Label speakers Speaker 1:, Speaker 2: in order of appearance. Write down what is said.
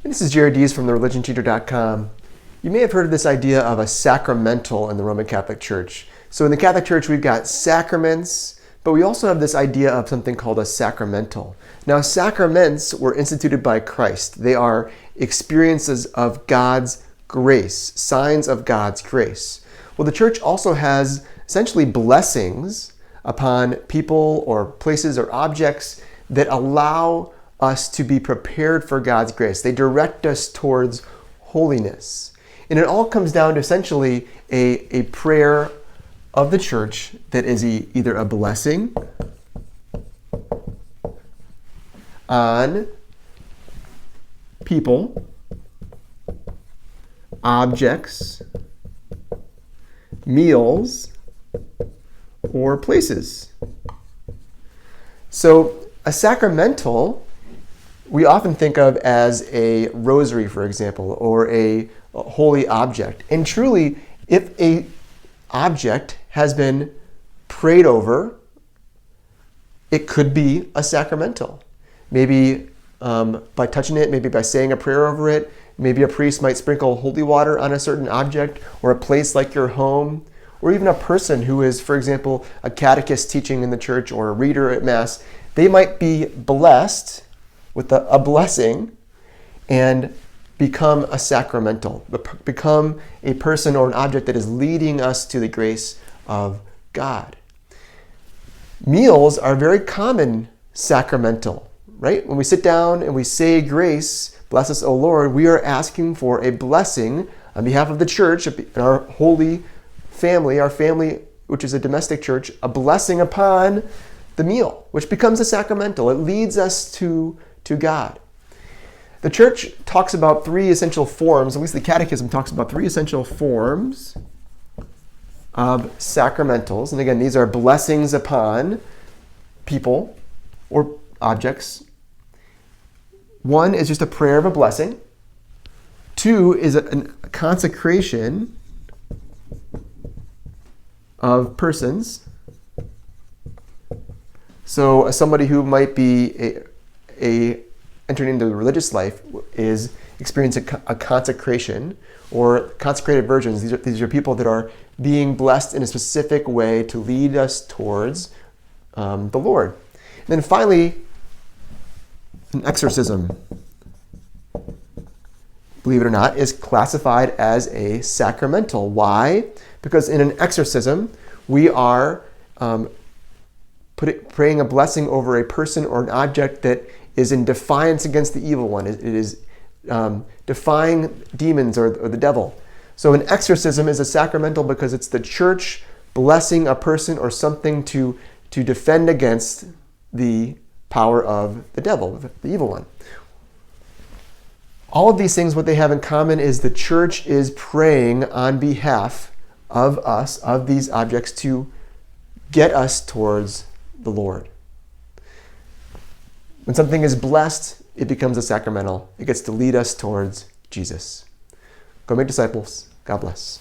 Speaker 1: This is Jared Dees from thereligionteacher.com. You may have heard of this idea of a sacramental in the Roman Catholic Church. So in the Catholic Church, we've got sacraments, but we also have this idea of something called a sacramental. Now, sacraments were instituted by Christ. They are experiences of God's grace, signs of God's grace. Well, the Church also has essentially blessings upon people or places or objects that allow us to be prepared for God's grace. They direct us towards holiness. And it all comes down to essentially a prayer of the Church that is either a blessing on people, objects, meals, or places. So a sacramental we often think of as a rosary, for example, or a holy object. And truly, if a object has been prayed over, it could be a sacramental. Maybe by touching it, maybe by saying a prayer over it. Maybe a priest might sprinkle holy water on a certain object or a place like your home, or even a person who is, for example, a catechist teaching in the church or a reader at Mass. They might be blessed with a blessing and become a sacramental, become a person or an object that is leading us to the grace of God. Meals are very common sacramental, right? When we sit down and we say grace, bless us, O Lord, we are asking for a blessing on behalf of the church, our holy family, our family, which is a domestic church, a blessing upon the meal, which becomes a sacramental. It leads us to God. The church talks about three essential forms, at least the Catechism talks about three essential forms of sacramentals. And again, these are blessings upon people or objects. One is just a prayer of a blessing. Two is a consecration of persons. So somebody who might be entering into the religious life is experiencing a consecration or consecrated virgins. These are people that are being blessed in a specific way to lead us towards the Lord. And then finally, an exorcism, believe it or not, is classified as a sacramental. Why? Because in an exorcism, we are praying a blessing over a person or an object that is in defiance against the evil one. It is defying demons or the devil. So an exorcism is a sacramental because it's the church blessing a person or something to defend against the power of the devil, the evil one. All of these things, what they have in common is the church is praying on behalf of us, of these objects, to get us towards the Lord. When something is blessed, it becomes a sacramental. It gets to lead us towards Jesus. Go make disciples. God bless.